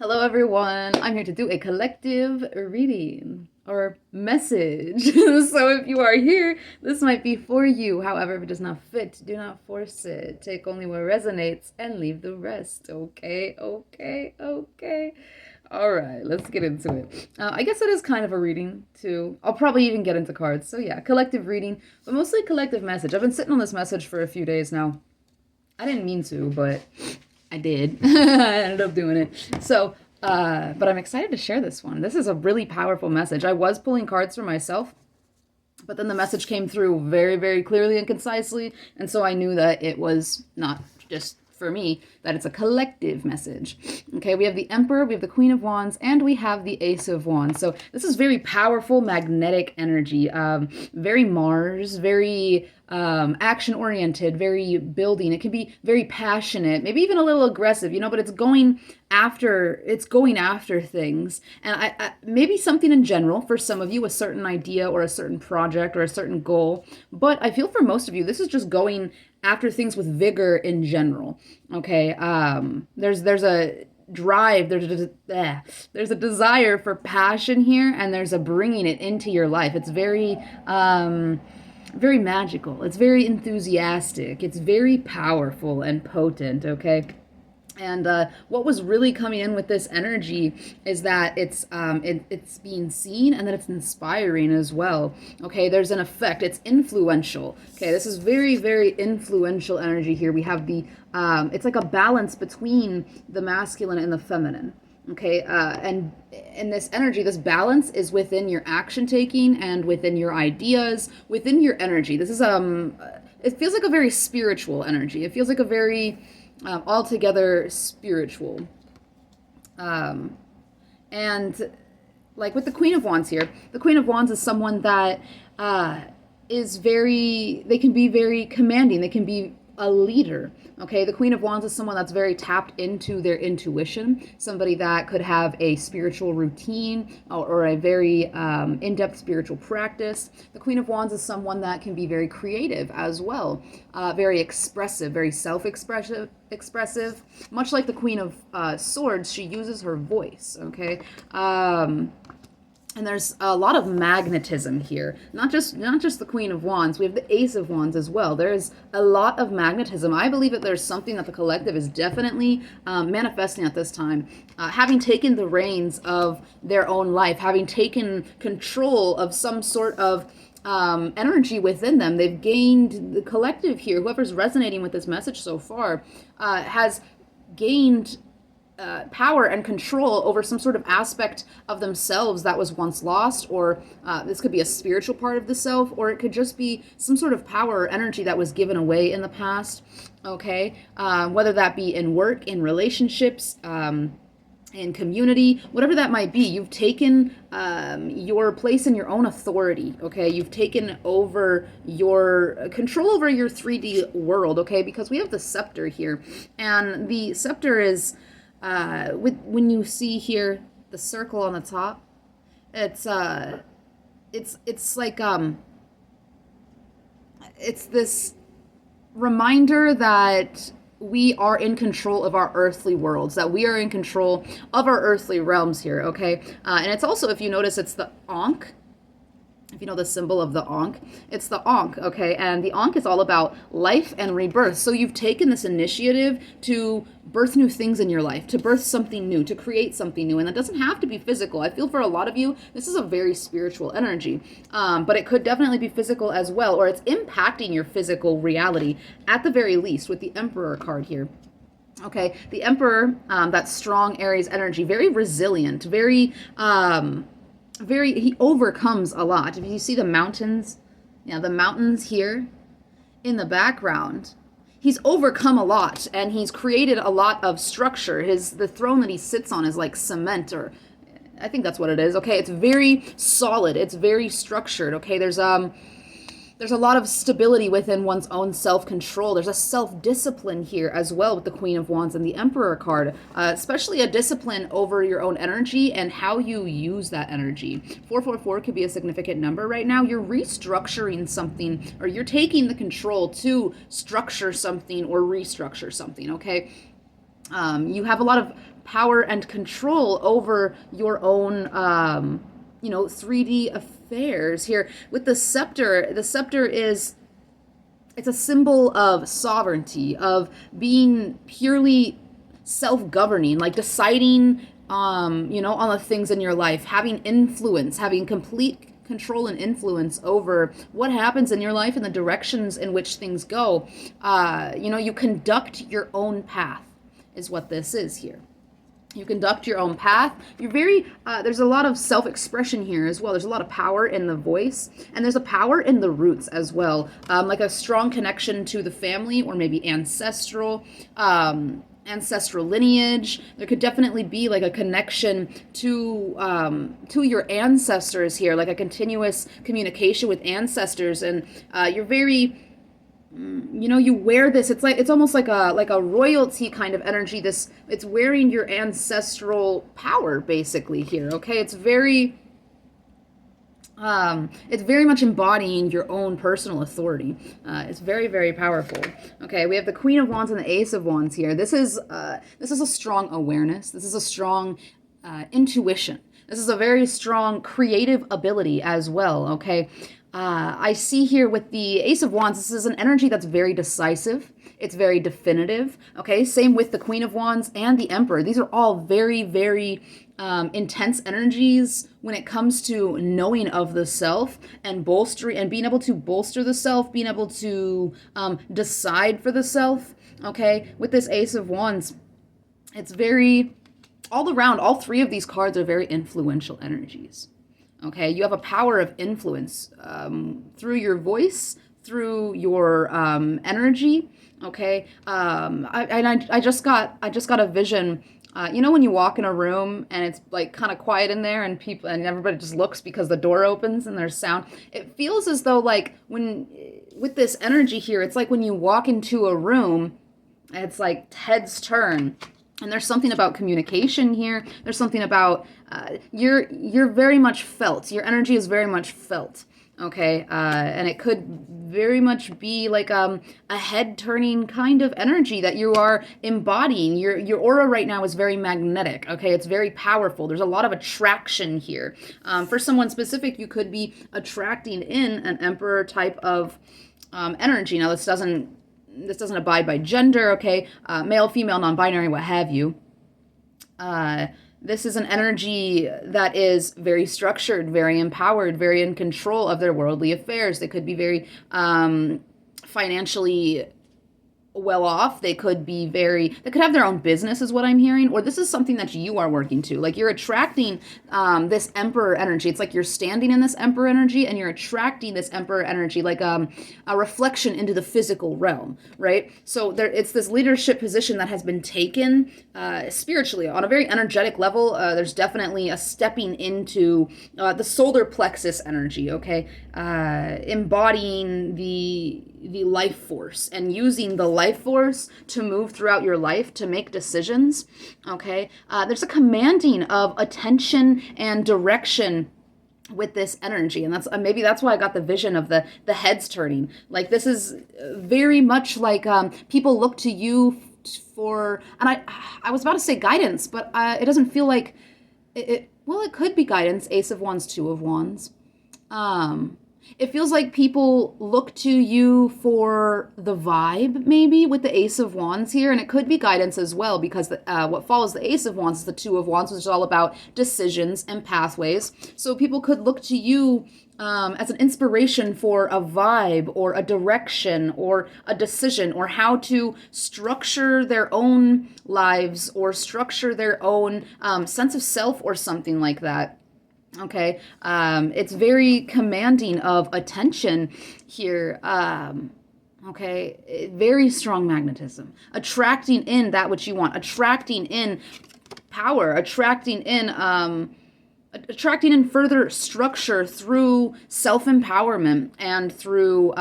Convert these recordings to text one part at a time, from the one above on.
Hello, everyone. I'm here to do a collective reading or message. So if you are here, this might be for you. However, if it does not fit, do not force it. Take only what resonates and leave the rest. Okay, okay, okay. All right, let's get into it. I guess it is kind of a reading, too. I'll probably even get into cards. So yeah, collective reading, but mostly collective message. I've been sitting on this message for a few days now. I didn't mean to, but I did. I ended up doing it. So, but I'm excited to share this one. This is a really powerful message. I was pulling cards for myself, but then the message came through very, very clearly and concisely. And so I knew that it was not just for me, that it's a collective message. Okay, we have the Emperor, we have the Queen of Wands, and we have the Ace of Wands. So this is very powerful, magnetic energy, very Mars, very action-oriented, very building. It can be very passionate, maybe even a little aggressive, but it's going after things. And I maybe something in general for some of you, a certain idea or a certain project or a certain goal. But I feel for most of you, this is just going after things with vigor in general. Okay, there's a drive, there's a desire for passion here, and there's a bringing it into your life. It's very very magical, it's very enthusiastic, it's very powerful and potent. Okay, and what was really coming in with this energy is that it's being seen, and that it's inspiring as well. Okay, there's an effect. It's influential. Okay, this is very, very influential energy here. We have the it's like a balance between the masculine and the feminine. Okay, and in this energy, this balance is within your action taking and within your ideas, within your energy. This is it feels like a very spiritual energy. It feels like a very altogether spiritual. And like with the Queen of Wands here, the Queen of Wands is someone that they can be very commanding. They can be a leader. Okay, the Queen of Wands is someone that's very tapped into their intuition, somebody that could have a spiritual routine or a very in-depth spiritual practice. The Queen of Wands is someone that can be very creative as well, very expressive, very self-expressive, much like the Queen of Swords. She uses her voice. Okay, and there's a lot of magnetism here. Not just the Queen of Wands. We have the Ace of Wands as well. There's a lot of magnetism. I believe that there's something that the collective is definitely manifesting at this time. Having taken the reins of their own life, having taken control of some sort of energy within them. They've gained, the collective here, whoever's resonating with this message so far, has gained power and control over some sort of aspect of themselves that was once lost, or this could be a spiritual part of the self, or it could just be some sort of power or energy that was given away in the past. Okay, whether that be in work, in relationships, in community, whatever that might be, you've taken your place in your own authority. Okay, you've taken over your control over your 3D world. Okay, because we have the scepter here, and the scepter is when you see here the circle on the top, it's like it's this reminder that we are in control of our earthly worlds, that we are in control of our earthly realms here. Okay, and it's also, if you notice, it's the Ankh. If you know the symbol of the Ankh, it's the Ankh, okay? And the Ankh is all about life and rebirth. So you've taken this initiative to birth new things in your life, to birth something new, to create something new. And that doesn't have to be physical. I feel for a lot of you, this is a very spiritual energy, but it could definitely be physical as well, or it's impacting your physical reality at the very least with the Emperor card here. Okay, the Emperor, that strong Aries energy, very resilient, he overcomes a lot. If you see the mountains, the mountains here in the background, he's overcome a lot, and he's created a lot of structure. The throne that he sits on is like cement, or I think that's what it is. Okay, it's very solid, it's very structured. Okay, there's a lot of stability within one's own self-control. There's a self-discipline here as well with the Queen of Wands and the Emperor card, especially a discipline over your own energy and how you use that energy. 444 could be a significant number right now. You're restructuring something, or you're taking the control to structure something or restructure something, okay? You have a lot of power and control over your own, 3D affairs here. With the scepter is, it's a symbol of sovereignty, of being purely self-governing, like deciding, on the things in your life, having influence, having complete control and influence over what happens in your life and the directions in which things go. You conduct your own path is what this is here. You conduct your own path. You're very, there's a lot of self-expression here as well. There's a lot of power in the voice, and there's a power in the roots as well. Like a strong connection to the family, or maybe ancestral lineage. There could definitely be like a connection to your ancestors here, like a continuous communication with ancestors. And you're very, you wear this, it's almost like a royalty kind of energy. It's wearing your ancestral power basically here. Okay, it's very much embodying your own personal authority. It's very, very powerful. Okay, we have the Queen of Wands and the Ace of Wands here. This is a strong awareness. This is a strong intuition. This is a very strong creative ability as well. Okay, I see here with the Ace of Wands, this is an energy that's very decisive. It's very definitive. Okay, same with the Queen of Wands and the Emperor. These are all very, very intense energies when it comes to knowing of the self and bolstering and being able to bolster the self, being able to decide for the self. Okay, with this Ace of Wands, it's very all around. All three of these cards are very influential energies. Okay, you have a power of influence through your voice, through your energy. Okay, I just got a vision. When you walk in a room and it's like kind of quiet in there, and everybody just looks because the door opens and there's sound. It feels as though like with this energy here, it's like when you walk into a room, it's like heads turn. And there's something about communication here. There's something about you're very much felt. Your energy is very much felt. Okay, and it could very much be like a head-turning kind of energy that you are embodying. Your aura right now is very magnetic. Okay, it's very powerful. There's a lot of attraction here. For someone specific, you could be attracting in an Emperor type of energy. Now, this doesn't abide by gender. Okay, male, female, non-binary, what have you. This is an energy that is very structured, very empowered, very in control of their worldly affairs. They could be very financially well off. They could have their own business is what I'm hearing, or this is something that you are working to. Like you're attracting this Emperor energy. It's like you're standing in this Emperor energy and you're attracting this Emperor energy, like a reflection into the physical realm, right? So it's this leadership position that has been taken spiritually on a very energetic level. There's definitely a stepping into the solar plexus energy, okay? Embodying the life force and using the life force to move throughout your life to make decisions. Okay, there's a commanding of attention and direction with this energy, and that's why I got the vision of the heads turning. Like this is very much like people look to you for, and I was about to say guidance, but it doesn't feel like it. Well, it could be guidance. Ace of Wands, Two of Wands. It feels like people look to you for the vibe, maybe, with the Ace of Wands here, and it could be guidance as well, because what follows the Ace of Wands is the Two of Wands, which is all about decisions and pathways. So people could look to you as an inspiration for a vibe or a direction or a decision, or how to structure their own lives or structure their own sense of self or something like that. Okay, it's very commanding of attention here. Okay, very strong magnetism, attracting in that which you want, attracting in power, attracting in further structure through self-empowerment and through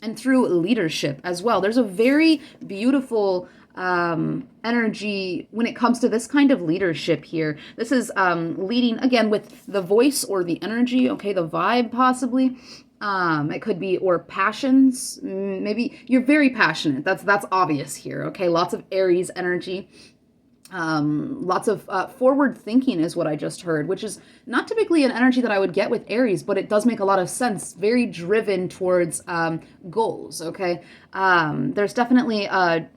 leadership as well. There's a very beautiful energy when it comes to this kind of leadership here. This is leading again with the voice or the energy, okay, the vibe possibly. It could be, or passions. Maybe you're very passionate. That's obvious here. Okay, lots of Aries energy. Lots of forward thinking is what I just heard, which is not typically an energy that I would get with Aries, but it does make a lot of sense. Very driven towards goals, okay? There's definitely a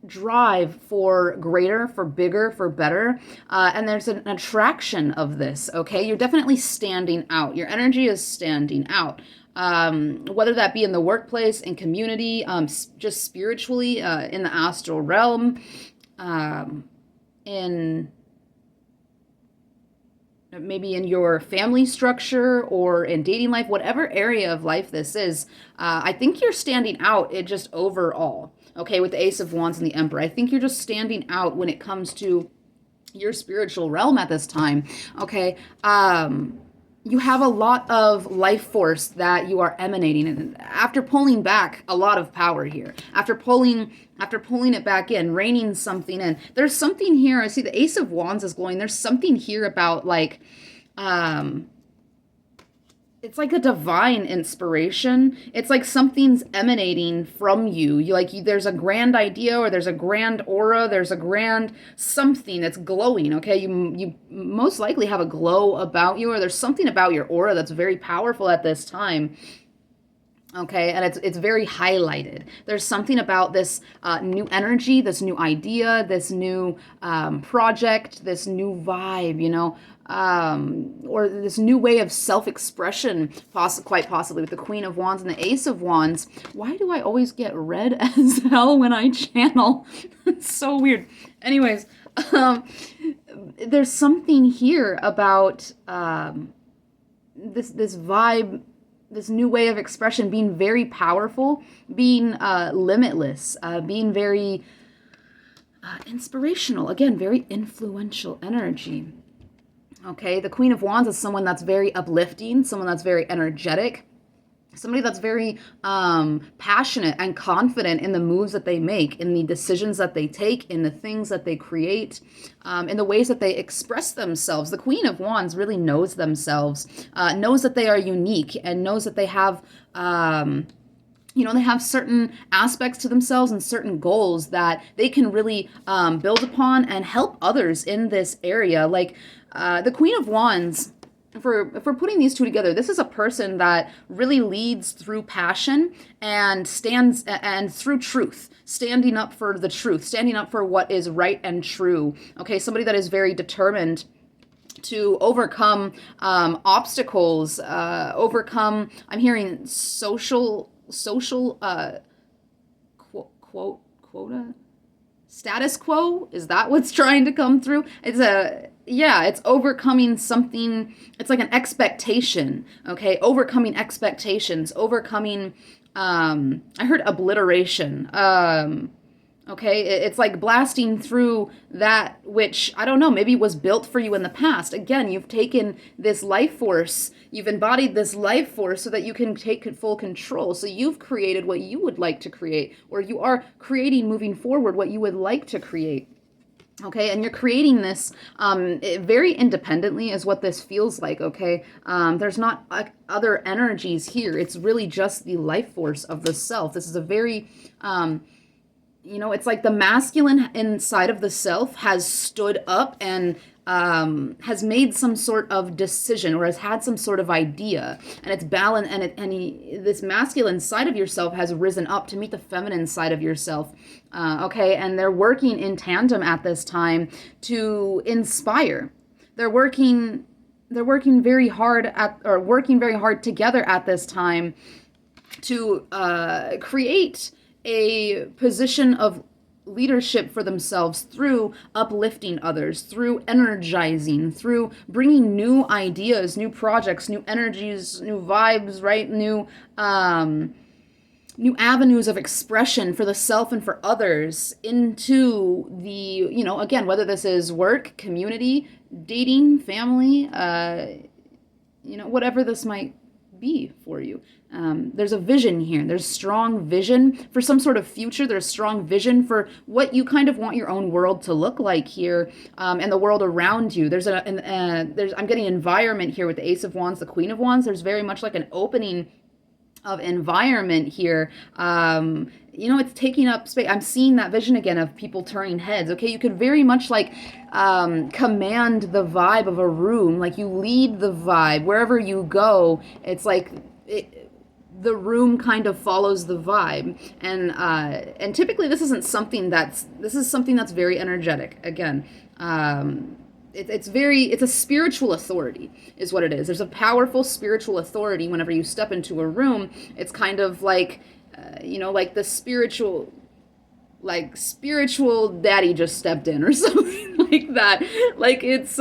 drive for greater, for bigger, for better, and there's an attraction of this, okay? You're definitely standing out. Your energy is standing out. Whether that be in the workplace, in community, just spiritually, in the astral realm, in maybe in your family structure or in dating life, whatever area of life this is, I think you're standing out it just overall. Okay, with the Ace of Wands and the Emperor, I think you're just standing out when it comes to your spiritual realm at this time. Okay, you have a lot of life force that you are emanating, and after pulling back a lot of power here, after pulling it back in, reining something in, there's something here. I see the Ace of Wands is glowing. There's something here about like it's like a divine inspiration. It's like something's emanating from you. There's a grand idea, or there's a grand aura, there's a grand something that's glowing, okay? You most likely have a glow about you, or there's something about your aura that's very powerful at this time. Okay, and it's very highlighted. There's something about this new energy, this new idea, this new project, this new vibe, or this new way of self-expression, quite possibly with the Queen of Wands and the Ace of Wands. Why do I always get red as hell when I channel? It's so weird. Anyways, there's something here about this vibe, this new way of expression being very powerful, being limitless, being very inspirational. Again, very influential energy. Okay, the Queen of Wands is someone that's very uplifting, someone that's very energetic, somebody that's very passionate and confident in the moves that they make, in the decisions that they take, in the things that they create, in the ways that they express themselves. The Queen of Wands really knows themselves, knows that they are unique, and knows that they have they have certain aspects to themselves and certain goals that they can really build upon and help others in this area. Like the Queen of Wands, if we're putting these two together, this is a person that really leads through passion and stands and through truth, standing up for the truth, standing up for what is right and true. Okay, somebody that is very determined to overcome obstacles, overcome, I'm hearing social quota? Status quo? Is that what's trying to come through? It's overcoming something. It's like an expectation, okay? Overcoming expectations, overcoming, I heard obliteration. Okay, it's like blasting through that which, I don't know, maybe was built for you in the past. Again, you've taken this life force, you've embodied this life force so that you can take full control. So you've created what you would like to create, or you are creating moving forward what you would like to create. Okay, and you're creating this very independently is what this feels like, okay? There's not other energies here. It's really just the life force of the self. This is a very... it's like the masculine inside of the self has stood up and has made some sort of decision, or has had some sort of idea, and it's balanced, and this masculine side of yourself has risen up to meet the feminine side of yourself. Okay, and they're working in tandem at this time to inspire. They're working very hard working very hard together at this time to create a position of leadership for themselves through uplifting others, through energizing, through bringing new ideas, new projects, new energies, new vibes, right? New avenues of expression for the self and for others into the, again, whether this is work, community, dating, family, whatever this might be for you. There's a vision here. There's strong vision for some sort of future. There's strong vision for what you kind of want your own world to look like here, and the world around you. I'm getting environment here with the Ace of Wands, the Queen of Wands. There's very much like an opening of environment here. It's taking up space. I'm seeing that vision again of people turning heads. Okay, you could very much like command the vibe of a room, like you lead the vibe wherever you go. It's like the room kind of follows the vibe, and typically this is something that's very energetic. Again, it's a spiritual authority is what it is. There's a powerful spiritual authority whenever you step into a room. It's kind of like like the spiritual daddy just stepped in or something like that. Like it's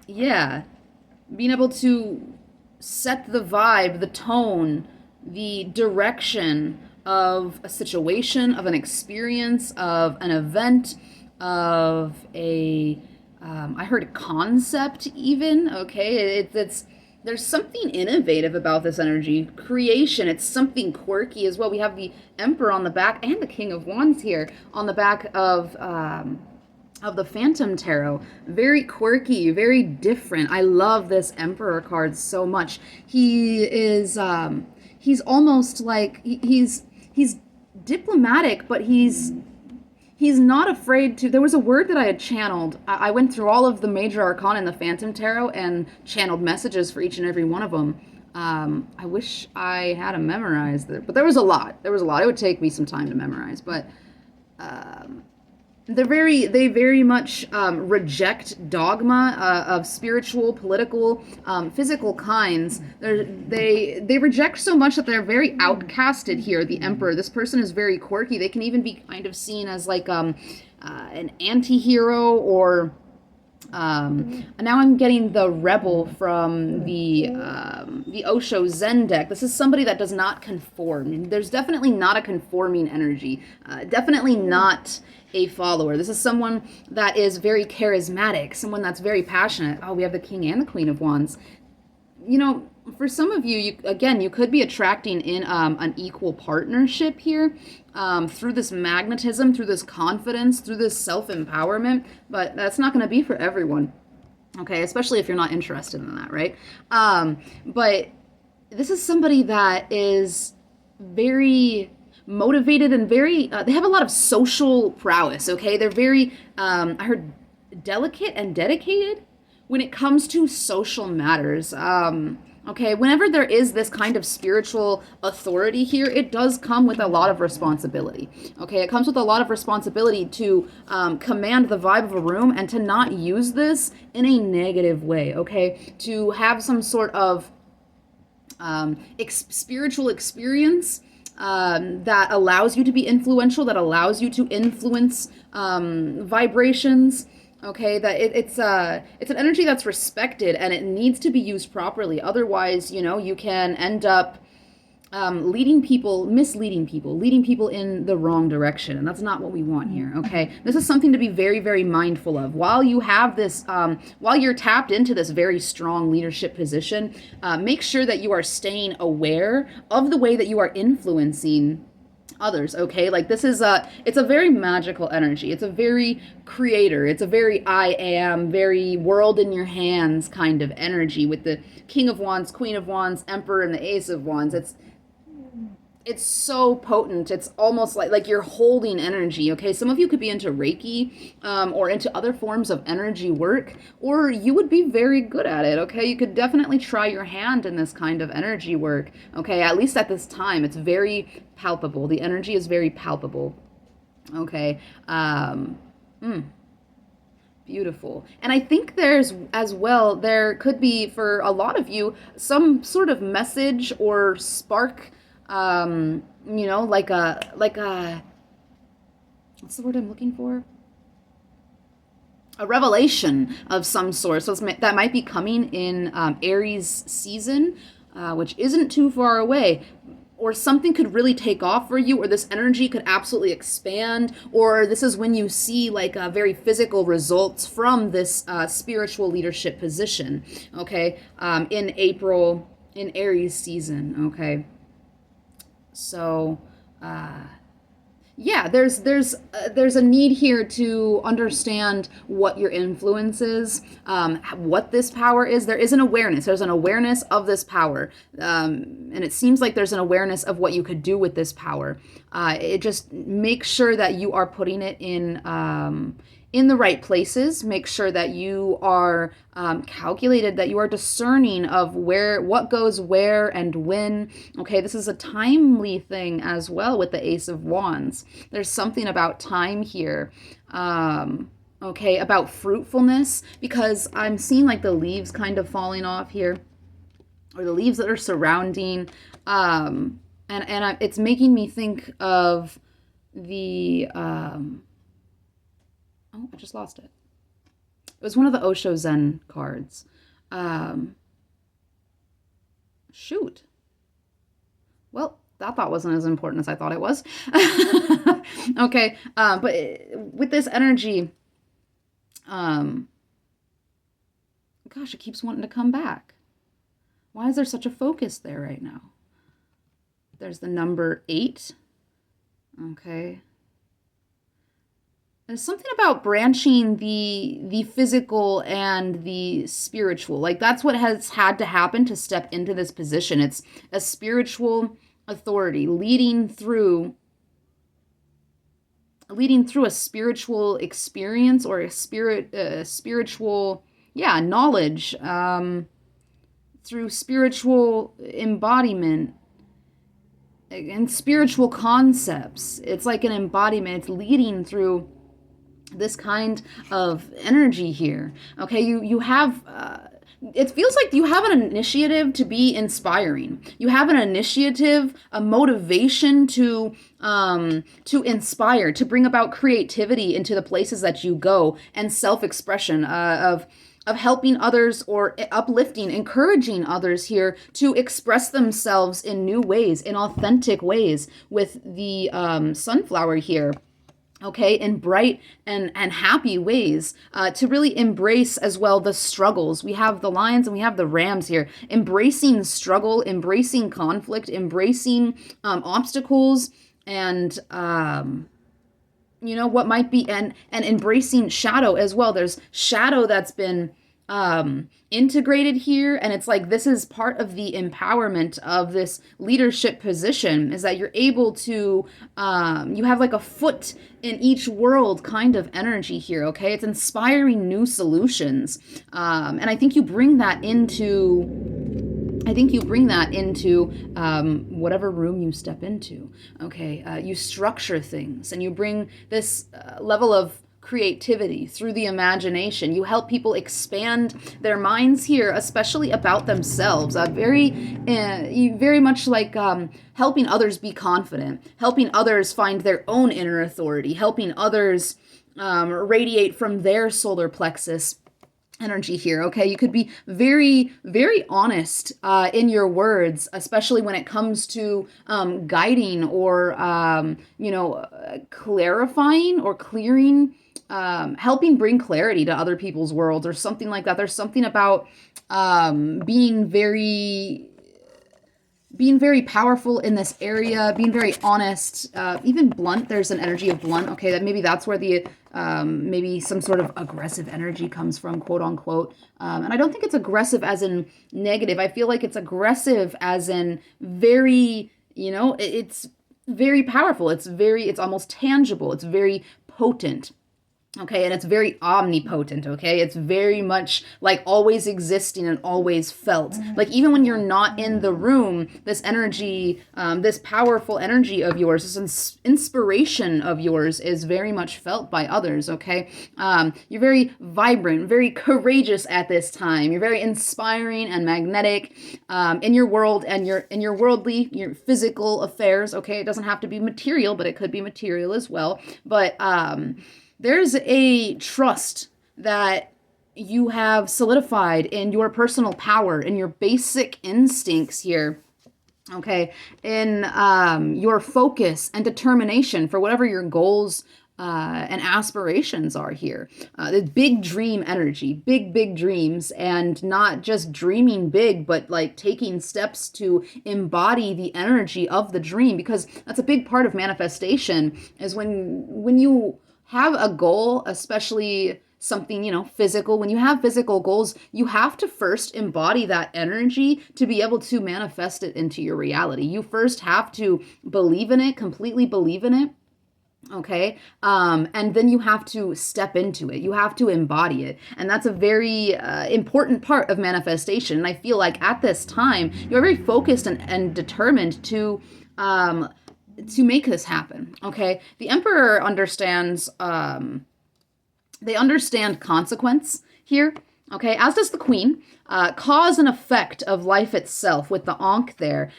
yeah, being able to set the vibe, the tone, the direction of a situation, of an experience, of an event, of I heard a concept even. Okay, it's there's something innovative about this energy. Creation, it's something quirky as well. We have the Emperor on the back and the King of Wands here on the back of the Phantom Tarot. Very quirky, very different. I love this Emperor card so much. He is he's almost like he's diplomatic, but he's not afraid to. There was a word that I had channeled. I went through all of the major arcana in the Phantom Tarot and channeled messages for each and every one of them. I wish I had them memorized, but there was a lot. It would take me some time to memorize, but they very much reject dogma of spiritual, political, physical kinds. They reject so much that they're very outcasted here. The Emperor, this person is very quirky. They can even be kind of seen as like an anti-hero, or now I'm getting the Rebel from the Osho Zen deck. This is somebody that does not conform. There's definitely not a conforming energy. Definitely not a follower. This is someone that is very charismatic, someone that's very passionate. Oh, we have the King and the Queen of Wands. For some of you, you could be attracting in an equal partnership here through this magnetism, through this confidence, through this self-empowerment, but that's not going to be for everyone, okay? Especially if you're not interested in that, right? But this is somebody that is very motivated and very, they have a lot of social prowess, okay? They're very, I heard delicate and dedicated when it comes to social matters. Okay, whenever there is this kind of spiritual authority here, it does come with a lot of responsibility. Okay, it comes with a lot of responsibility to command the vibe of a room and to not use this in a negative way, okay? To have some sort of spiritual experience that allows you to be influential, that allows you to influence vibrations. Okay, that it's an energy that's respected, and it needs to be used properly. Otherwise, you can end up misleading people in the wrong direction, and that's not what we want here. Okay, this is something to be very, very mindful of. While you have this, while you're tapped into this very strong leadership position, make sure that you are staying aware of the way that you are influencing others. Okay, like this is it's a very magical energy. It's a very creator, it's a very I am, very world in your hands kind of energy with the King of Wands, Queen of Wands, Emperor, and the Ace of Wands. It's so potent. It's almost like you're holding energy. Okay, some of you could be into Reiki or into other forms of energy work, or you would be very good at it. Okay, you could definitely try your hand in this kind of energy work. Okay, at least at this time, it's very palpable. The energy is very palpable. Okay, beautiful. And I think there's as well, there could be for a lot of you some sort of message or spark. Like a, what's the word I'm looking for? A revelation of some sort. So that might be coming in Aries season, which isn't too far away. Or something could really take off for you, or this energy could absolutely expand, or this is when you see like very physical results from this spiritual leadership position, okay, in April, in Aries season, okay. So, yeah, there's a need here to understand what your influence is, what this power is. There is an awareness. There's an awareness of this power, and it seems like there's an awareness of what you could do with this power. It just makes sure that you are putting it in the right places. Make sure that you are calculated, that you are discerning of what goes where and when. Okay, this is a timely thing as well with the Ace of Wands. There's something about time here. Okay, about fruitfulness, because I'm seeing like the leaves kind of falling off here, or the leaves that are surrounding. It's making me think of the oh, I just lost it. It was one of the Osho Zen cards. Shoot. Well, that thought wasn't as important as I thought it was. Okay, but with this energy, gosh, it keeps wanting to come back. Why is there such a focus there right now? There's the number 8. Okay. There's something about branching the physical and the spiritual. Like that's what has had to happen to step into this position. It's a spiritual authority leading through a spiritual experience, or a spiritual, yeah, knowledge, through spiritual embodiment and spiritual concepts. It's like an embodiment. It's leading through this kind of energy here. Okay, you have it feels like you have an initiative to be inspiring. You have an initiative, a motivation to inspire, to bring about creativity into the places that you go, and self-expression, of helping others, or uplifting, encouraging others here to express themselves in new ways, in authentic ways, with the sunflower here. Okay, in bright and happy ways, to really embrace as well the struggles. We have the lions and we have the rams here, embracing struggle, embracing conflict, embracing obstacles, and what might be, and embracing shadow as well. There's shadow that's been integrated here, and it's like this is part of the empowerment of this leadership position, is that you're able to you have like a foot in each world kind of energy here. Okay, it's inspiring new solutions, and I think you bring that into whatever room you step into. Okay, you structure things, and you bring this level of creativity through the imagination. You help people expand their minds here, especially about themselves. Very much like helping others be confident, helping others find their own inner authority, helping others radiate from their solar plexus energy here. Okay, you could be very, very honest in your words, especially when it comes to guiding, or clarifying or clearing, helping bring clarity to other people's worlds, or something like that. There's something about being very powerful in this area, being very honest, even blunt. There's an energy of blunt. Okay, that maybe that's where the maybe some sort of aggressive energy comes from, quote unquote. And I don't think it's aggressive as in negative. I feel like it's aggressive as in very, it's very powerful. It's almost tangible. It's very potent. Okay, and it's very omnipotent, okay? It's very much like always existing and always felt. Like even when you're not in the room, this energy, this powerful energy of yours, this inspiration of yours is very much felt by others, okay? You're very vibrant, very courageous at this time. You're very inspiring and magnetic in your world and in your worldly, your physical affairs, okay? It doesn't have to be material, but it could be material as well. But there's a trust that you have solidified in your personal power, in your basic instincts here, okay, in your focus and determination for whatever your goals and aspirations are here. The big dream energy, big dreams, and not just dreaming big, but like taking steps to embody the energy of the dream, because that's a big part of manifestation, is when you have a goal, especially something, physical. When you have physical goals, you have to first embody that energy to be able to manifest it into your reality. You first have to believe in it, completely believe in it. Okay. And then you have to step into it. You have to embody it. And that's a very important part of manifestation. And I feel like at this time, you're very focused and determined to make this happen. Okay. The Emperor understands, they understand consequence here. Okay. As does the Queen. Cause and effect of life itself with the Ankh there.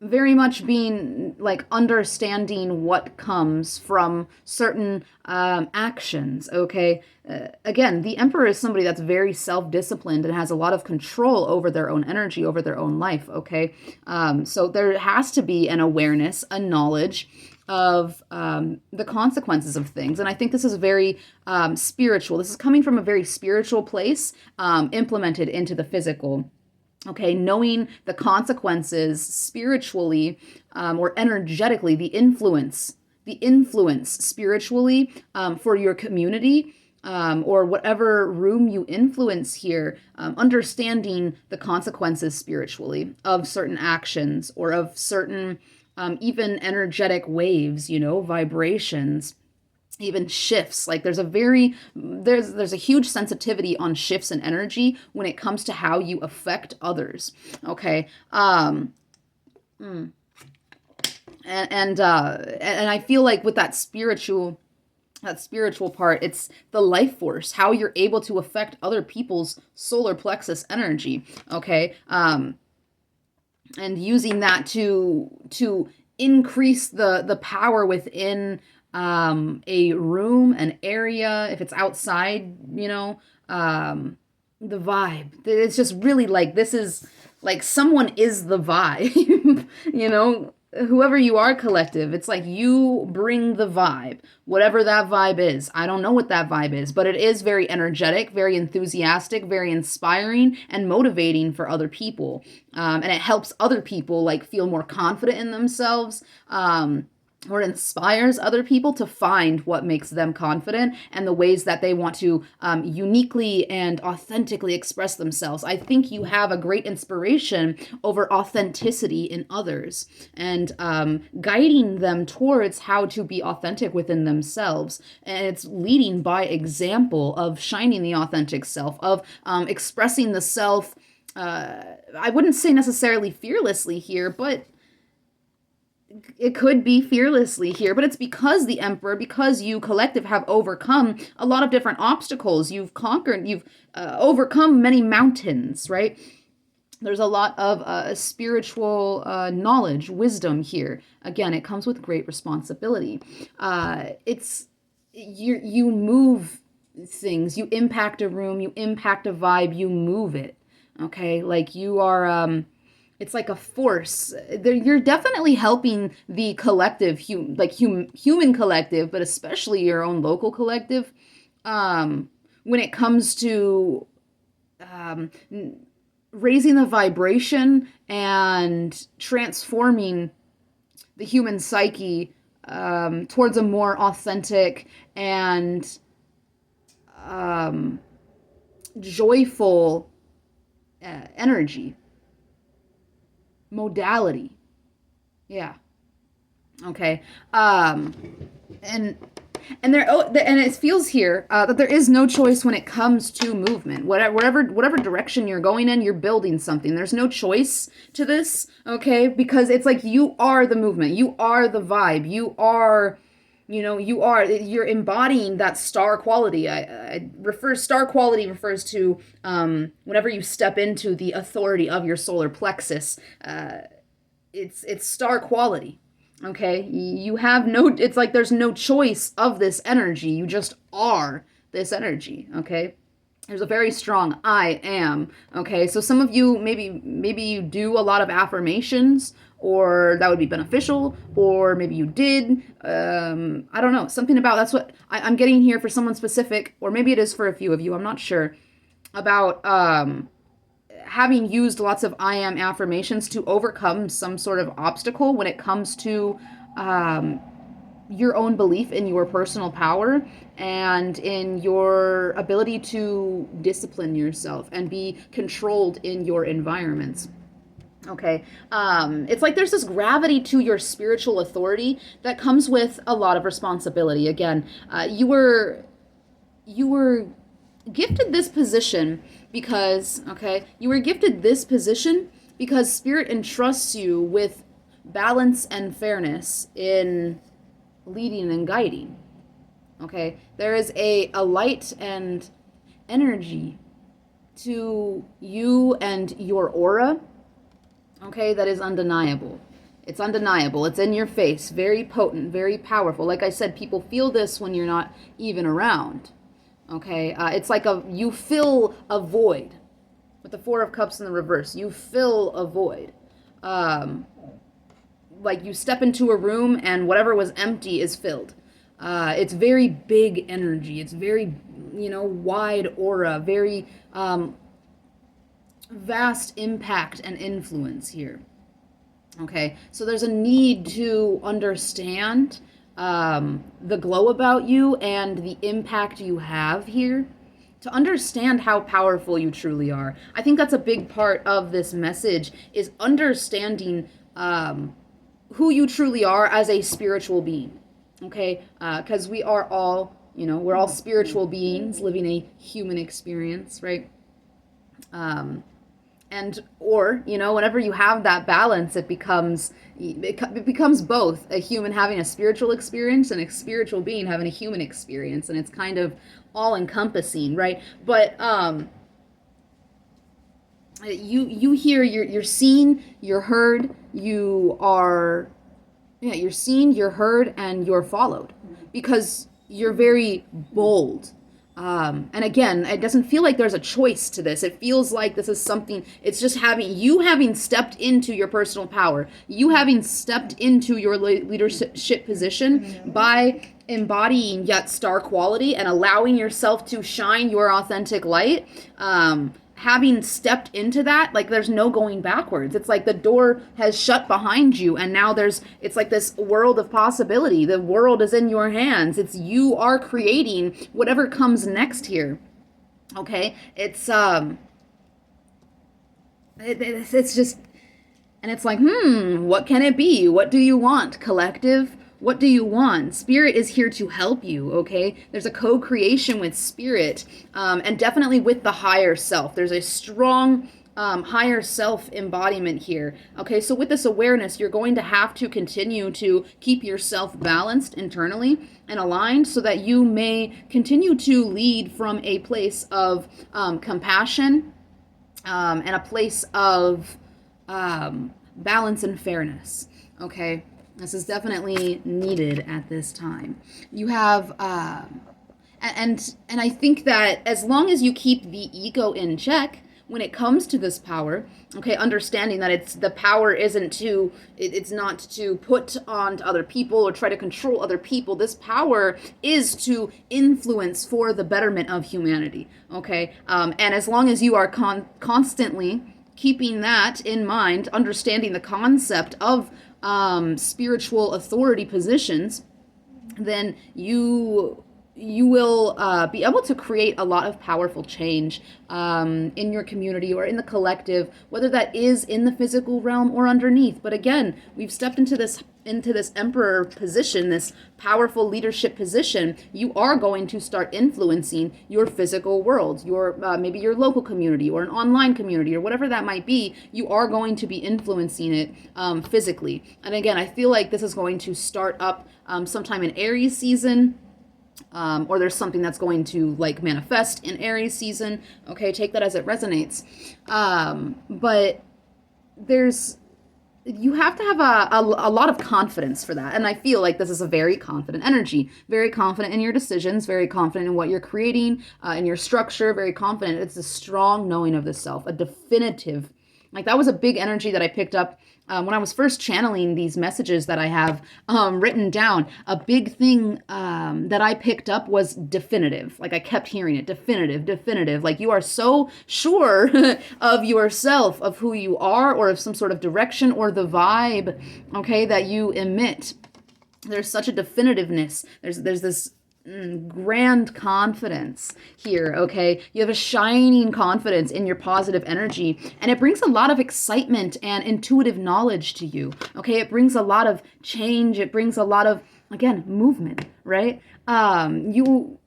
Very much being like understanding what comes from certain actions. Okay. Again, the Emperor is somebody that's very self-disciplined and has a lot of control over their own energy, over their own life. Okay. So there has to be an awareness, a knowledge of the consequences of things. And I think this is very spiritual. This is coming from a very spiritual place, implemented into the physical. Okay, knowing the consequences spiritually or energetically, the influence spiritually for your community or whatever room you influence here, understanding the consequences spiritually of certain actions or of certain even energetic waves, vibrations, even shifts. Like there's a huge sensitivity on shifts in energy when it comes to how you affect others. Okay. And I feel like with that spiritual part, it's the life force, how you're able to affect other people's solar plexus energy. Okay. And using that to increase the power within a room, an area, if it's outside, the vibe. It's just really like, this is like someone is the vibe, whoever you are, collective. It's like you bring the vibe, whatever that vibe is. I don't know what that vibe is, but it is very energetic, very enthusiastic, very inspiring and motivating for other people. And it helps other people like feel more confident in themselves. Or inspires other people to find what makes them confident and the ways that they want to uniquely and authentically express themselves. I think you have a great inspiration over authenticity in others and guiding them towards how to be authentic within themselves. And it's leading by example of shining the authentic self, of expressing the self. I wouldn't say necessarily fearlessly here, but it could be fearlessly here, but it's because the Emperor, because you collective have overcome a lot of different obstacles. You've conquered, you've overcome many mountains, right? There's a lot of spiritual knowledge, wisdom here. Again, it comes with great responsibility. You move things, you impact a room, you impact a vibe, you move it. Okay, like you are. It's like a force. You're definitely helping the collective, human collective, but especially your own local collective, when it comes to raising the vibration and transforming the human psyche towards a more authentic and joyful energy. Modality. Yeah. Okay. And it feels here that there is no choice when it comes to movement. Whatever direction you're going in, you're building something. There's no choice to this, okay? Because it's like you are the movement. You are the vibe. You're embodying that star quality. Star quality refers to whenever you step into the authority of your solar plexus. It's star quality. Okay, you have it's like there's no choice of this energy. You just are this energy. Okay. There's a very strong I am. Okay, so some of you maybe you do a lot of affirmations or that would be beneficial, or maybe you did. I don't know. Something about that's what I'm getting here for someone specific, or maybe it is for a few of you. I'm not sure about having used lots of I am affirmations to overcome some sort of obstacle when it comes to your own belief in your personal power and in your ability to discipline yourself and be controlled in your environments. Okay. It's like there's this gravity to your spiritual authority that comes with a lot of responsibility. Again, you were gifted this position because, okay, you were gifted this position because Spirit entrusts you with balance and fairness in leading and guiding. Okay, there is a light and energy to you and your aura, okay, that is undeniable. It's undeniable. It's in your face, very potent, very powerful. Like I said, people feel this when you're not even around. Okay, it's like you fill a void with the Four of Cups in the reverse. You fill a void. Like you step into a room and whatever was empty is filled. It's very big energy. It's very, wide aura, very vast impact and influence here. Okay, so there's a need to understand the glow about you and the impact you have here, to understand how powerful you truly are. I think that's a big part of this message, is understanding who you truly are as a spiritual being. Okay, because we are all, we're all spiritual beings living a human experience, right? Whenever you have that balance, it becomes both a human having a spiritual experience and a spiritual being having a human experience, and it's kind of all encompassing, right? But you hear, you're seen, you're heard, you're seen, you're heard, and you're followed, because you're very bold. And again, it doesn't feel like there's a choice to this. It feels like this is something, it's just having stepped into your personal power, you having stepped into your leadership position by embodying yet star quality and allowing yourself to shine your authentic light. Having stepped into that, like there's no going backwards. It's like the door has shut behind you, and now it's like this world of possibility. The world is in your hands. You are creating whatever comes next here. Okay, it's just, and it's like, what can it be? What do you want, collective? What do you want? Spirit is here to help you, okay? There's a co-creation with Spirit, and definitely with the higher self. There's a strong higher self embodiment here. Okay, so with this awareness, you're going to have to continue to keep yourself balanced internally and aligned so that you may continue to lead from a place of compassion and a place of balance and fairness, okay? This is definitely needed at this time. You have, and I think that as long as you keep the ego in check when it comes to this power, okay, understanding that the power it's not to put on to other people or try to control other people. This power is to influence for the betterment of humanity, okay? And as long as you are constantly keeping that in mind, understanding the concept of spiritual authority positions, then you will be able to create a lot of powerful change in your community or in the collective, whether that is in the physical realm or underneath. But again, we've stepped into this emperor position, this powerful leadership position. You are going to start influencing your physical world, your maybe your local community or an online community or whatever that might be. You are going to be influencing it physically. And again, I feel like this is going to start up sometime in Aries season. Or there's something that's going to like manifest in Aries season. Okay, take that as it resonates. But you have to have a lot of confidence for that. And I feel like this is a very confident energy, very confident in your decisions, very confident in what you're creating, in your structure, very confident. It's a strong knowing of the self, a definitive. Like that was a big energy that I picked up when I was first channeling these messages that I have written down, a big thing that I picked up was definitive. Like I kept hearing it, definitive, definitive. Like you are so sure of yourself, of who you are, or of some sort of direction or the vibe, okay, that you emit. There's such a definitiveness. There's this grand confidence here, okay? You have a shining confidence in your positive energy, and it brings a lot of excitement and intuitive knowledge to you, okay? It brings a lot of change. It brings a lot of, again, movement, right? You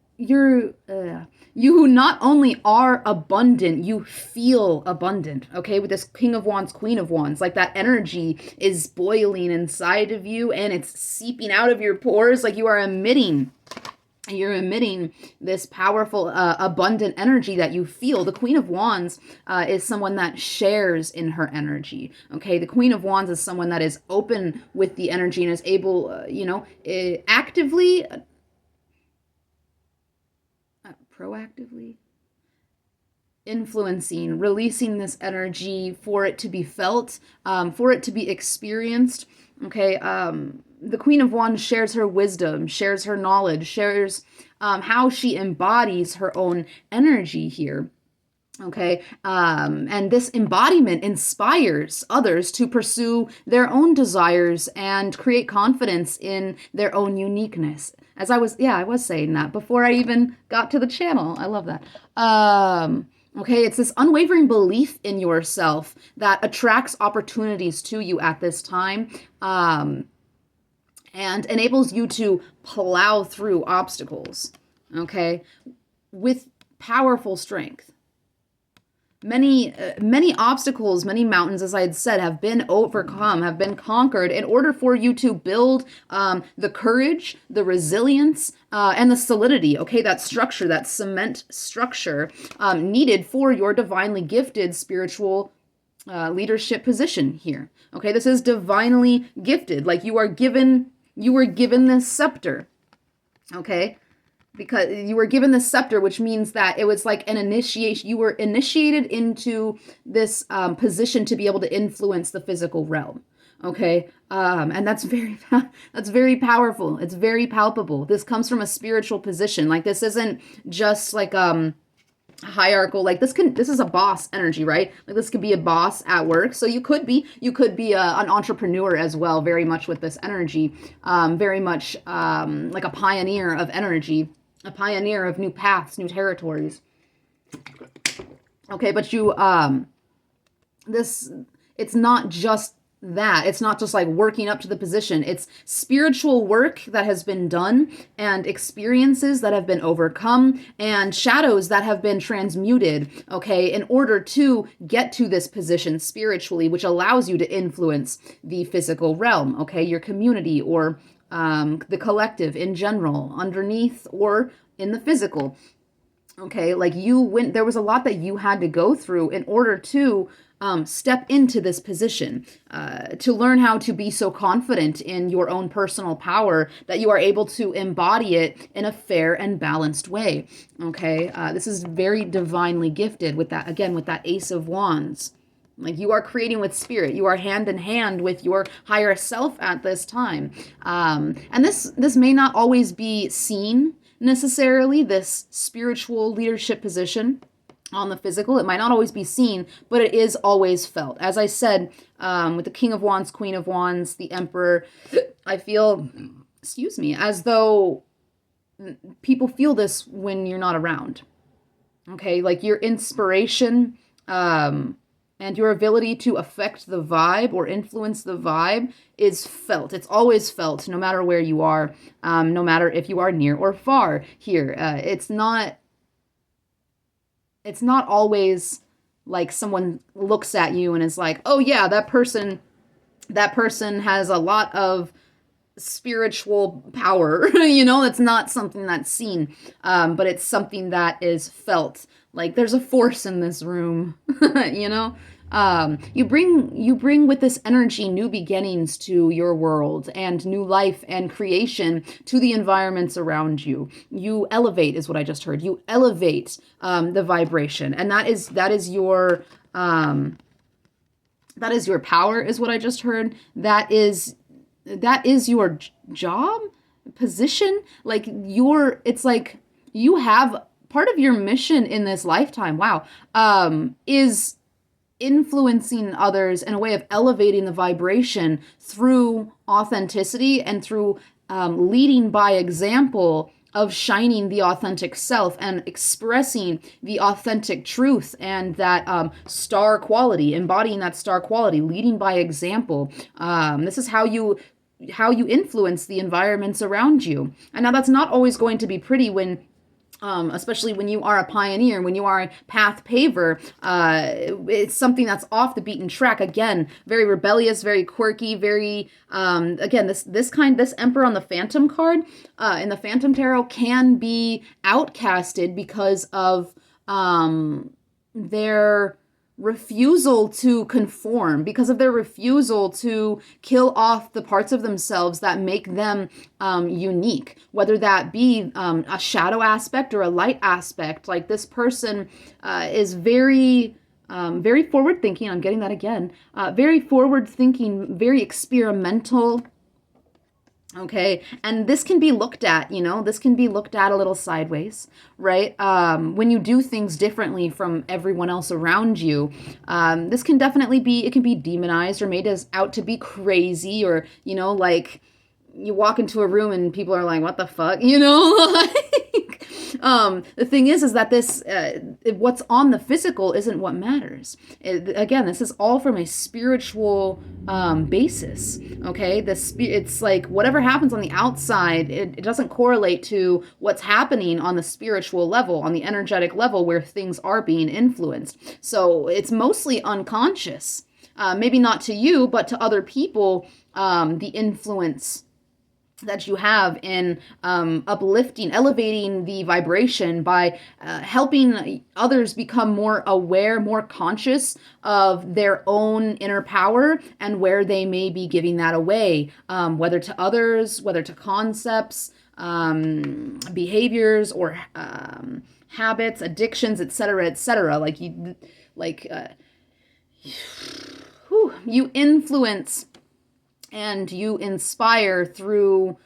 not only are abundant, you feel abundant, okay? With this King of Wands, Queen of Wands, like that energy is boiling inside of you and it's seeping out of your pores, like you're emitting this powerful, abundant energy that you feel. The Queen of Wands is someone that shares in her energy. Okay, the Queen of Wands is someone that is open with the energy and is able, actively, proactively influencing, releasing this energy for it to be felt, for it to be experienced. Okay, the Queen of Wands shares her wisdom, shares her knowledge, shares how she embodies her own energy here. Okay, and this embodiment inspires others to pursue their own desires and create confidence in their own uniqueness. As I was saying that before I even got to the channel. I love that. Okay, it's this unwavering belief in yourself that attracts opportunities to you at this time, and enables you to plow through obstacles, okay, with powerful strength. Many obstacles, many mountains, as I had said, have been overcome, have been conquered in order for you to build the courage, the resilience, and the solidity, okay, that structure, that cement structure needed for your divinely gifted spiritual leadership position here. Okay, this is divinely gifted, like you were given this scepter, okay? Because you were given the scepter, which means that it was like an initiation. You were initiated into this position to be able to influence the physical realm. Okay, and that's very powerful. It's very palpable. This comes from a spiritual position. Like this isn't just like hierarchical. Like this is a boss energy, right? Like this could be a boss at work. So you could be an entrepreneur as well. Very much with this energy. Very much like a pioneer of energy. A pioneer of new paths, new territories. Okay, but it's not just that. It's not just like working up to the position. It's spiritual work that has been done and experiences that have been overcome and shadows that have been transmuted, okay, in order to get to this position spiritually, which allows you to influence the physical realm, okay, your community or the collective in general, underneath or in the physical. Okay, like there was a lot that you had to go through in order to step into this position, to learn how to be so confident in your own personal power that you are able to embody it in a fair and balanced way. Okay, this is very divinely gifted with that, again, with that Ace of Wands. Like you are creating with spirit. You are hand in hand with your higher self at this time. And this may not always be seen necessarily, this spiritual leadership position on the physical. It might not always be seen, but it is always felt. As I said, with the King of Wands, Queen of Wands, the Emperor, I feel, as though people feel this when you're not around. Okay, like your inspiration, and your ability to affect the vibe or influence the vibe is felt. It's always felt, no matter where you are, no matter if you are near or far here. It's not always like someone looks at you and is like, oh yeah, that person has a lot of spiritual power. It's not something that's seen, but it's something that is felt. Like there's a force in this room. You bring with this energy new beginnings to your world and new life and creation to the environments around you. You elevate, is what I just heard. You elevate the vibration, and that is your That is your power, is what I just heard. That is your job, position. Like it's like you have part of your mission in this lifetime. Wow. Is influencing others in a way of elevating the vibration through authenticity and through leading by example of shining the authentic self and expressing the authentic truth and that star quality, embodying that star quality, leading by example. This is how you influence the environments around you. And now that's not always going to be pretty when especially when you are a pioneer, when you are a path paver, it's something that's off the beaten track. Again, very rebellious, very quirky, very, again, this Emperor on the Phantom card, in the Phantom Tarot can be outcasted because of, their refusal to conform, because of their refusal to kill off the parts of themselves that make them unique, whether that be a shadow aspect or a light aspect. Like this person is very forward thinking. I'm getting that again. Very forward thinking, very experimental. Okay, and this can be looked at, this can be looked at a little sideways, right? When you do things differently from everyone else around you, this can definitely it can be demonized or made as out to be crazy, or, like you walk into a room and people are like, what the fuck, like, the thing is that this, what's on the physical isn't what matters. Again, this is all from a spiritual basis, okay? It's like whatever happens on the outside, it doesn't correlate to what's happening on the spiritual level, on the energetic level where things are being influenced. So it's mostly unconscious. Maybe not to you, but to other people, the influence that you have in uplifting, elevating the vibration by helping others become more aware, more conscious of their own inner power and where they may be giving that away, whether to others, whether to concepts, behaviors, or habits, addictions, etc., etc. You influence and you inspire through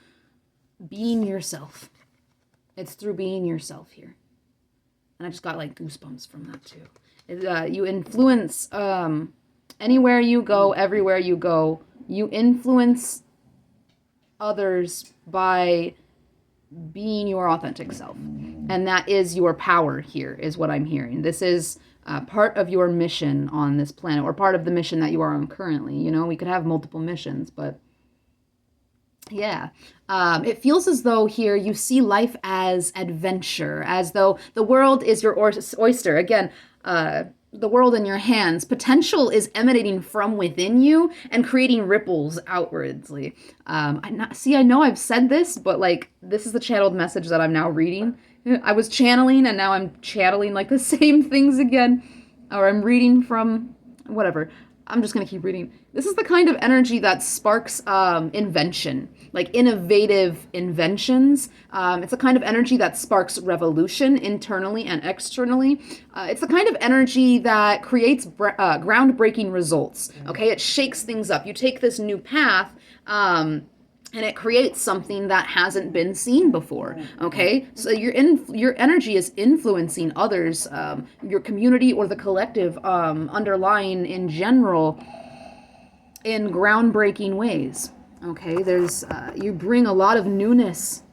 being yourself. It's through being yourself here. And I just got like goosebumps from that too. You influence anywhere you go, everywhere you go. You influence others by being your authentic self. And that is your power here, is what I'm hearing. This is part of your mission on this planet, or part of the mission that you are on currently. We could have multiple missions, but yeah. It feels as though here you see life as adventure, as though the world is your oyster. Again, the world in your hands. Potential is emanating from within you and creating ripples outwardly. I know I've said this, but like this is the channeled message that I'm now reading. I was channeling and now I'm channeling like the same things again. Or I'm reading from whatever. I'm just going to keep reading. This is the kind of energy that sparks invention, like innovative inventions. It's the kind of energy that sparks revolution internally and externally. It's the kind of energy that creates groundbreaking results. Okay, it shakes things up. You take this new path, and it creates something that hasn't been seen before, okay? So your energy is influencing others, your community or the collective underlying in general in groundbreaking ways, okay? You bring a lot of newness,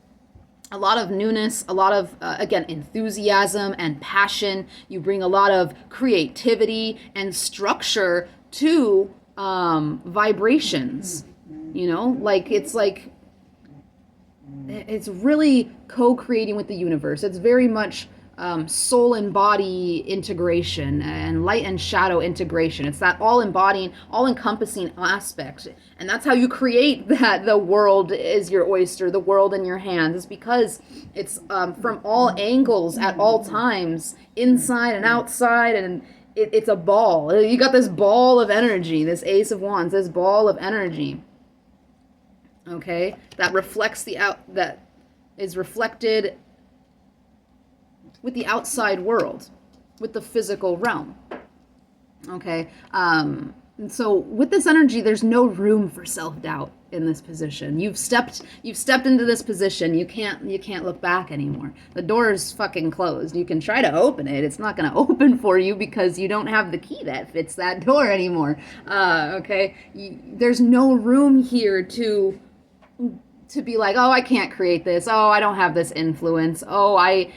again, enthusiasm and passion. You bring a lot of creativity and structure to vibrations. It's really co-creating with the universe. It's very much soul and body integration and light and shadow integration. It's that all-embodying, all-encompassing aspect. And that's how you create that the world is your oyster, the world in your hands. It's because it's from all angles at all times, inside and outside, and it's a ball. You got this ball of energy, this Ace of Wands, this ball of energy. Okay, that reflects that is reflected with the outside world, with the physical realm. Okay, And so with this energy, there's no room for self-doubt in this position. You've stepped into this position. You can't look back anymore. The door is fucking closed. You can try to open it. It's not going to open for you because you don't have the key that fits that door anymore. Okay? There's no room here to be like, oh, I can't create this. Oh, I don't have this influence. Oh, I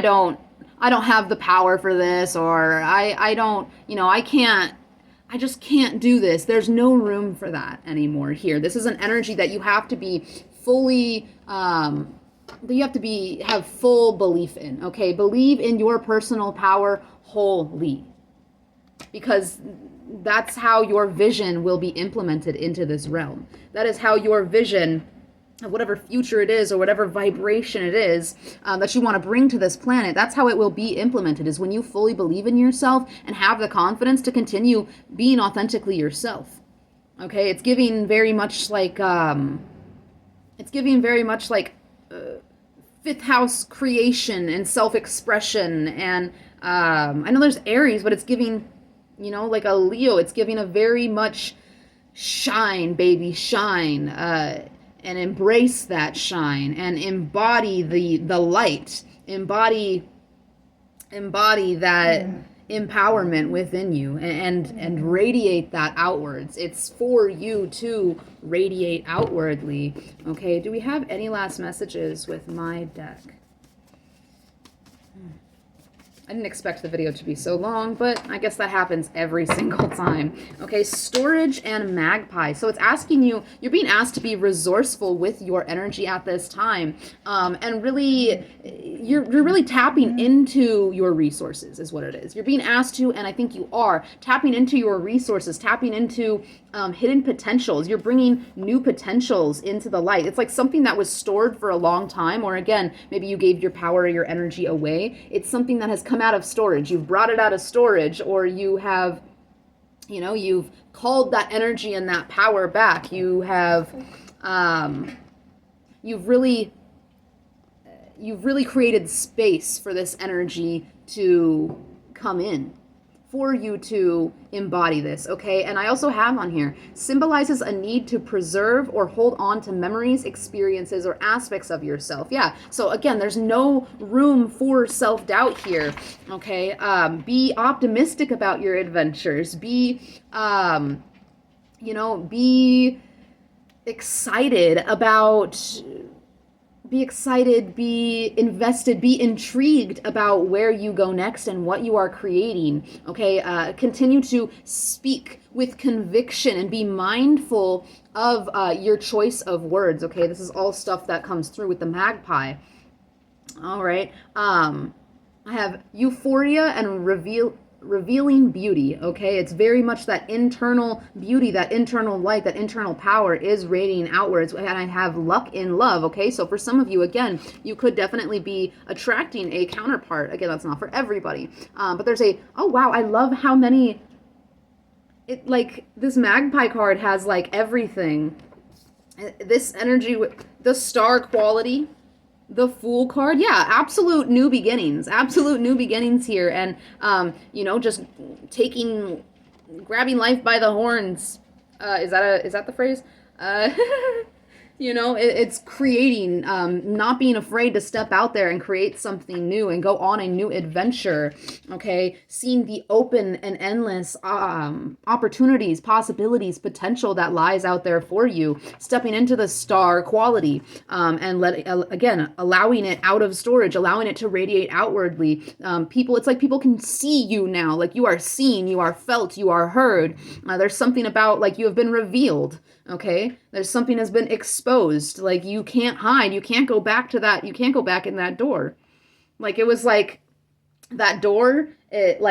don't have the power for this, or I don't, I just can't do this. There's no room for that anymore here. This is an energy that you have to be fully, that you have to have full belief in, okay? Believe in your personal power wholly, because that's how your vision will be implemented into this realm. That is how your vision of whatever future it is or whatever vibration it is that you want to bring to this planet, that's how it will be implemented, is when you fully believe in yourself and have the confidence to continue being authentically yourself. Okay, it's giving very much like fifth house creation and self-expression, and I know there's Aries, but it's giving, like a Leo, it's giving a very much shine, baby, shine, and embrace that shine and embody the light, embody that empowerment within you, and radiate that outwards. It's for you to radiate outwardly. Okay, do we have any last messages with my deck? I didn't expect the video to be so long, but I guess that happens every single time. Okay, storage and magpie. So it's asking you, you're being asked to be resourceful with your energy at this time. And really, you're really tapping into your resources is what it is. You're being asked to, and I think you are, tapping into your resources, tapping into hidden potentials. You're bringing new potentials into the light. It's like something that was stored for a long time, or again, maybe you gave your power or your energy away. It's something that has come out of storage. You've brought it out of storage, or you have, you've called that energy and that power back. You have, you've really created space for this energy to come in, for you to embody this, okay? And I also have on here, symbolizes a need to preserve or hold on to memories, experiences, or aspects of yourself. Yeah, so again, there's no room for self-doubt here, okay? Be optimistic about your adventures. Be excited about... Be excited, be invested, be intrigued about where you go next and what you are creating, okay? Continue to speak with conviction and be mindful of your choice of words, okay? This is all stuff that comes through with the magpie. All right. I have euphoria and revealing beauty, okay? It's very much that internal beauty, that internal light, that internal power is radiating outwards. And I have luck in love, okay? So for some of you, again, you could definitely be attracting a counterpart. Again, that's not for everybody. But there's oh wow, I love how many, this magpie card has like everything. This energy, the star quality, the Fool card, yeah, absolute new beginnings here, and just grabbing life by the horns. Is that the phrase? It's creating, not being afraid to step out there and create something new and go on a new adventure, okay? Seeing the open and endless opportunities, possibilities, potential that lies out there for you, stepping into the star quality, and again, allowing it out of storage, allowing it to radiate outwardly. It's like people can see you now, like you are seen, you are felt, you are heard. There's something about like you have been revealed. Okay, there's something has been exposed. Like you can't hide. You can't go back to that. You can't go back in that door. Like it was like that door, it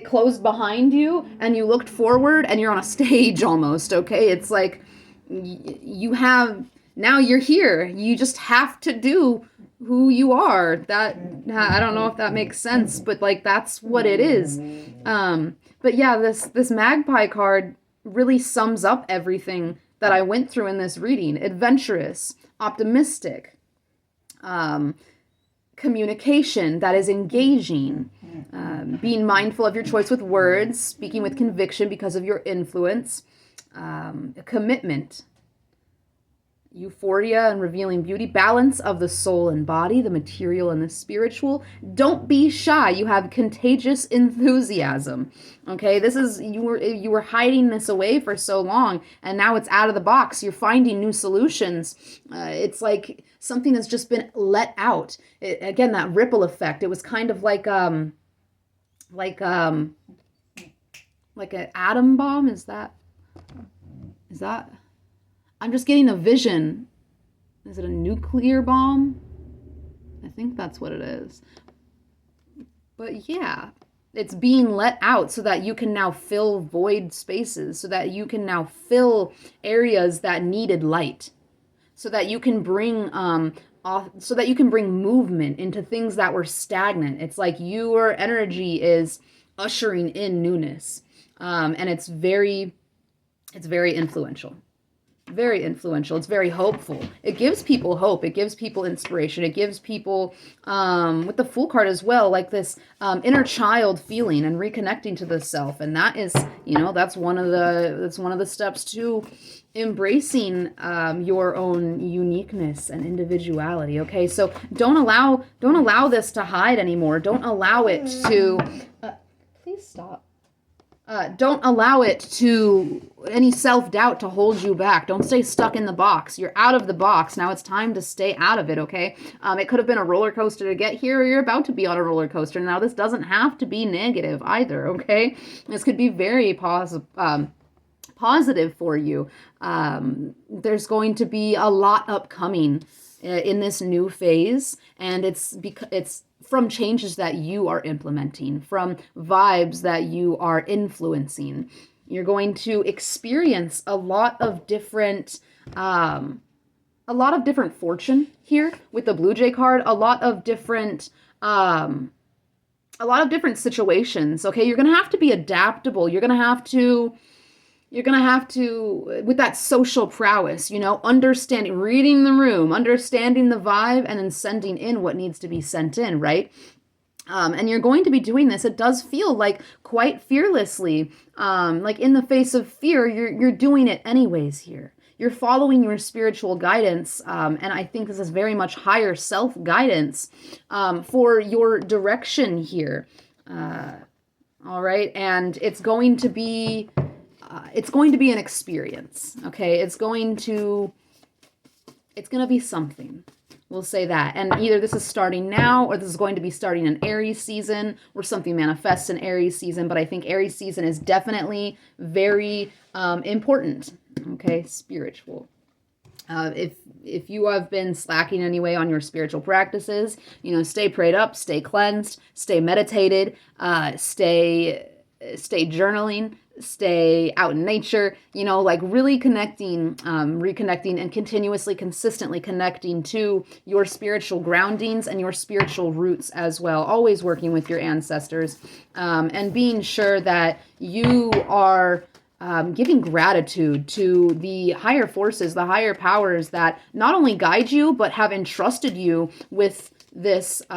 closed behind you and you looked forward and you're on a stage almost. Okay, it's like now you're here. You just have to do who you are. That, I don't know if that makes sense, but like that's what it is. But yeah, this magpie card really sums up everything that I went through in this reading. Adventurous, optimistic, communication that is engaging, being mindful of your choice with words, speaking with conviction because of your influence, commitment, euphoria and revealing beauty, balance of the soul and body, the material and the spiritual. Don't be shy. You have contagious enthusiasm. Okay, this is you were hiding this away for so long, and now it's out of the box. You're finding new solutions. It's like something that's just been let out. Again, that ripple effect. It was kind of like an atom bomb. Is that? I'm just getting a vision. Is it a nuclear bomb? I think that's what it is. But yeah, it's being let out so that you can now fill void spaces, so that you can now fill areas that needed light, so that you can bring movement into things that were stagnant. It's like your energy is ushering in newness, and it's very influential. Very influential. It's very hopeful. It gives people hope. It gives people inspiration. It gives people, with the Fool card as well, like this inner child feeling and reconnecting to the self. And that is, that's one of the steps to embracing your own uniqueness and individuality. Okay, so don't allow this to hide anymore. Don't allow it to. Please stop. Don't allow it to any self-doubt to hold you back. Don't stay stuck in the box. You're out of the box. Now it's time to stay out of it, okay? It could have been a roller coaster to get here, or you're about to be on a roller coaster. Now this doesn't have to be negative either, okay? This could be very positive for you. There's going to be a lot upcoming in this new phase, and it's from changes that you are implementing, from vibes that you are influencing. You're going to experience a lot of different fortune here with the Blue Jay card, a lot of different situations. Okay, you're going to have to be adaptable. You're going to have to, with that social prowess, understanding, reading the room, understanding the vibe, and then sending in what needs to be sent in, right? And you're going to be doing this. It does feel like quite fearlessly, like in the face of fear, you're doing it anyways here. You're following your spiritual guidance, and I think this is very much higher self-guidance for your direction here. All right, and it's going to be an experience, okay? It's going to be something. We'll say that. And either this is starting now, or this is going to be starting in Aries season, or something manifests in Aries season. But I think Aries season is definitely very important, okay? Spiritual. If you have been slacking anyway on your spiritual practices, stay prayed up, stay cleansed, stay meditated, stay journaling, stay out in nature, like really connecting, reconnecting, and continuously, consistently connecting to your spiritual groundings and your spiritual roots as well. Always working with your ancestors, and being sure that you are giving gratitude to the higher forces, the higher powers that not only guide you, but have entrusted you with this